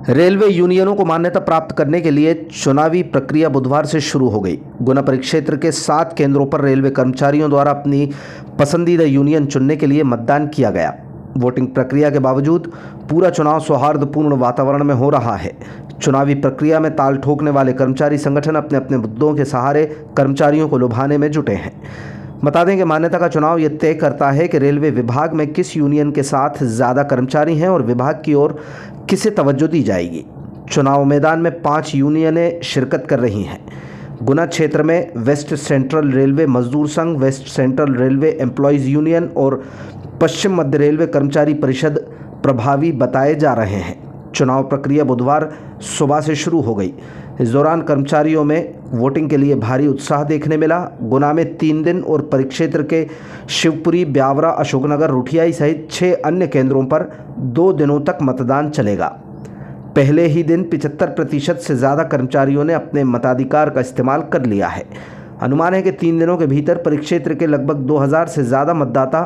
Railway यूनियनों को मान्यता प्राप्त करने के लिए चुनावी प्रक्रिया बुधवार से शुरू हो गई। गुना परिक्षेत्र के 7 केंद्रों पर रेलवे कर्मचारियों द्वारा अपनी पसंदीदा यूनियन चुनने के लिए मतदान किया गया। वोटिंग प्रक्रिया के बावजूद पूरा चुनाव सौहार्दपूर्ण वातावरण में हो रहा है। चुनावी प्रक्रिया में ताल ठोकने वाले कर्मचारी संगठन अपने अपने मुद्दों के सहारे कर्मचारियों को लुभाने में जुटे हैं। बता दें कि मान्यता का चुनाव यह तय करता है कि रेलवे विभाग में किस यूनियन के साथ ज़्यादा कर्मचारी हैं और विभाग की ओर किसे तवज्जो दी जाएगी। चुनाव मैदान में 5 यूनियनें शिरकत कर रही हैं। गुना क्षेत्र में वेस्ट सेंट्रल रेलवे मजदूर संघ, west central railway employees union और पश्चिम मध्य रेलवे कर्मचारी परिषद प्रभावी बताए जा रहे हैं। चुनाव प्रक्रिया बुधवार सुबह से शुरू हो गई। इस दौरान कर्मचारियों में वोटिंग के लिए भारी उत्साह देखने मिला। गुना में 3 दिन और परिक्षेत्र के शिवपुरी, ब्यावरा, अशोकनगर, रुठियाई सहित 6 अन्य केंद्रों पर 2 दिनों तक मतदान चलेगा। पहले ही दिन 75% से ज़्यादा कर्मचारियों ने अपने मताधिकार का इस्तेमाल कर लिया है। अनुमान है कि 3 दिनों के भीतर परिक्षेत्र के लगभग 2000 से ज़्यादा मतदाता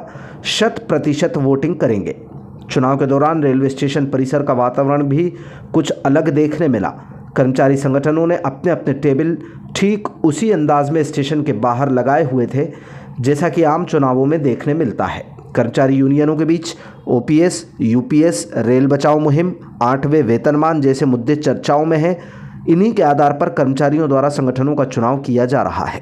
100% वोटिंग करेंगे। चुनाव के दौरान रेलवे स्टेशन परिसर का वातावरण भी कुछ अलग देखने मिला। कर्मचारी संगठनों ने अपने अपने टेबल ठीक उसी अंदाज में स्टेशन के बाहर लगाए हुए थे जैसा कि आम चुनावों में देखने मिलता है। कर्मचारी यूनियनों के बीच ओपीएस, यूपीएस, रेल बचाओ मुहिम, 8वें वेतनमान जैसे मुद्दे चर्चाओं में हैं। इन्हीं के आधार पर कर्मचारियों द्वारा संगठनों का चुनाव किया जा रहा है।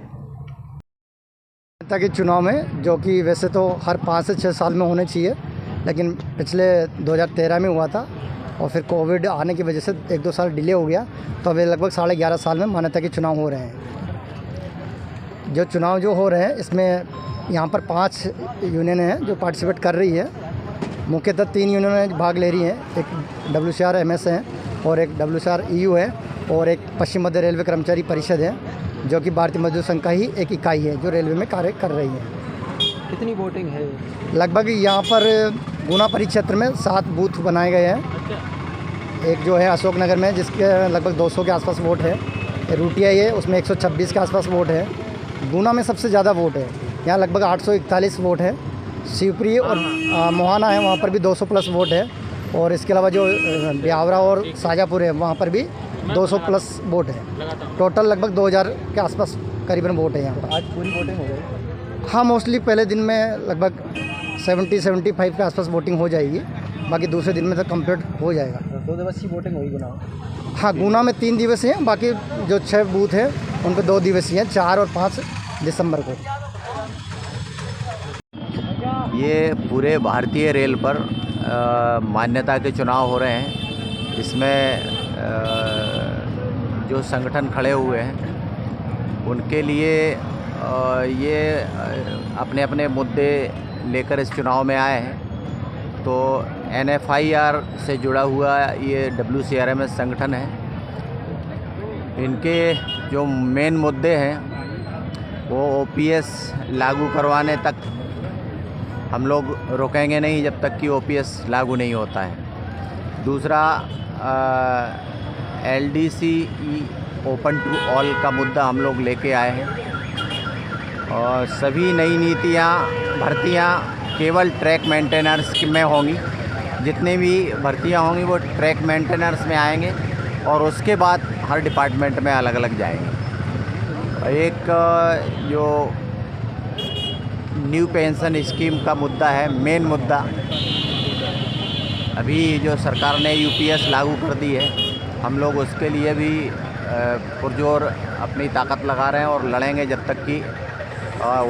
के चुनाव में जो कि वैसे तो हर 5 से 6 साल में होने चाहिए, लेकिन पिछले 2013 में हुआ था और फिर कोविड आने की वजह से 1-2 साल डिले हो गया, तो अभी लगभग 11.5 साल में मान्यता के चुनाव हो रहे हैं। जो चुनाव जो हो रहे हैं इसमें यहाँ पर 5 यूनियन हैं जो पार्टिसिपेट कर रही है। मुख्यतः 3 यूनियनें भाग ले रही हैं। एक WCR-MS है और एक WCR-EU है और एक पश्चिम मध्य रेलवे कर्मचारी परिषद है जो कि भारतीय मजदूर संघ का ही एक इकाई है जो रेलवे में कार्य कर रही है। कितनी वोटिंग है? लगभग यहाँ पर गुना परिक्षेत्र में 7 बूथ बनाए गए हैं। एक जो है अशोकनगर में जिसके लगभग 200 के आसपास वोट है। रुटिया है उसमें 126 के आसपास वोट है। गुना में सबसे ज़्यादा वोट है, यहाँ लगभग 841 वोट है। शिवपुरी और मोहाना है वहाँ पर भी 200 प्लस वोट है और इसके अलावा जो ब्यावरा और शाजापुर है वहाँ पर भी 200 प्लस वोट है। टोटल लगभग 2000 के आसपास करीबन वोट है यहाँ पर। आज पूरी वोटिंग हो गई? हाँ, मोस्टली पहले दिन में लगभग 70-75 के आसपास वोटिंग हो जाएगी, बाकी दूसरे दिन में तो कंप्लीट हो जाएगा। 2 दिवसीय वोटिंग हुई गुना? हाँ, गुना में 3 दिवसीय हैं, बाकी जो 6 बूथ हैं उन पर 2 दिवसीय हैं, 4 और 5 दिसंबर को। ये पूरे भारतीय रेल पर मान्यता के चुनाव हो रहे हैं। इसमें जो संगठन खड़े हुए हैं उनके लिए ये अपने अपने मुद्दे लेकर इस चुनाव में आए हैं। तो NFIR से जुड़ा हुआ ये WCR-MS संगठन है। इनके जो मेन मुद्दे हैं वो OPS लागू करवाने तक हम लोग रुकेंगे नहीं जब तक कि OPS लागू नहीं होता है। दूसरा LDC ओपन टू ऑल का मुद्दा हम लोग लेके आए हैं और सभी नई नीतियाँ, भर्तियाँ केवल ट्रैक मेंटेनेंस में होंगी। जितनी भी भर्तियाँ होंगी वो ट्रैक मेंटेनेंस में आएंगे और उसके बाद हर डिपार्टमेंट में अलग अलग जाएंगे। एक जो न्यू पेंशन स्कीम का मुद्दा है, मेन मुद्दा, अभी जो सरकार ने UPS लागू कर दी है, हम लोग उसके लिए भी पुरजोर अपनी ताकत लगा रहे हैं और लड़ेंगे जब तक कि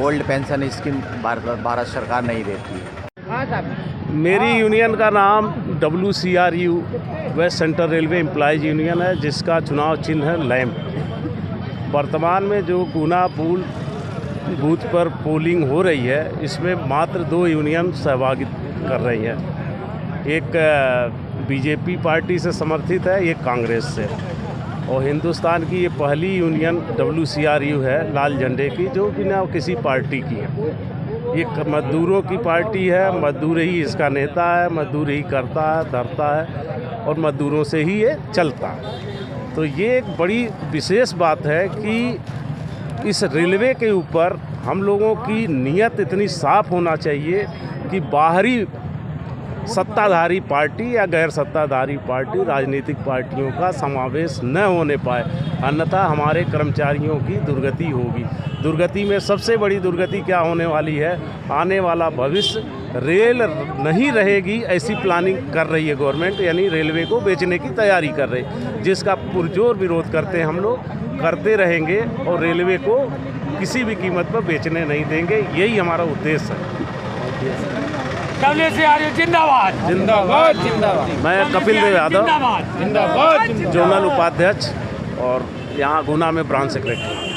ओल्ड पेंशन स्कीम भारत सरकार नहीं देती है। मेरी यूनियन का नाम WCRU west central railway employees union है, जिसका चुनाव चिन्ह है लैंप। वर्तमान में जो गुना बूथ पर पोलिंग हो रही है इसमें मात्र 2 यूनियन सहभागी कर रही है। एक BJP पार्टी से समर्थित है, एक कांग्रेस से, और हिंदुस्तान की ये पहली यूनियन WCRU है लाल झंडे की जो बिना किसी पार्टी की है। ये मजदूरों की पार्टी है, मजदूर ही इसका नेता है, मजदूर ही करता है, धरता है और मजदूरों से ही ये चलता है। तो ये एक बड़ी विशेष बात है कि इस रेलवे के ऊपर हम लोगों की नीयत इतनी साफ होना चाहिए कि बाहरी सत्ताधारी पार्टी या गैर सत्ताधारी पार्टी राजनीतिक पार्टियों का समावेश न होने पाए, अन्यथा हमारे कर्मचारियों की दुर्गति होगी। दुर्गति में सबसे बड़ी दुर्गति क्या होने वाली है, आने वाला भविष्य रेल नहीं रहेगी ऐसी प्लानिंग कर रही है गवर्नमेंट, यानी रेलवे को बेचने की तैयारी कर रही है, जिसका पुरजोर विरोध करते हैं हम लोग, करते रहेंगे और रेलवे को किसी भी कीमत पर बेचने नहीं देंगे। यही हमारा उद्देश्य है। WCRU जिंदाबाद जिंदाबाद जिंदाबाद। मैं कपिल देव यादव, जिंदाबाद जिंदाबाद जोनल उपाध्यक्ष और यहाँ गुना में ब्रांच सेक्रेटरी।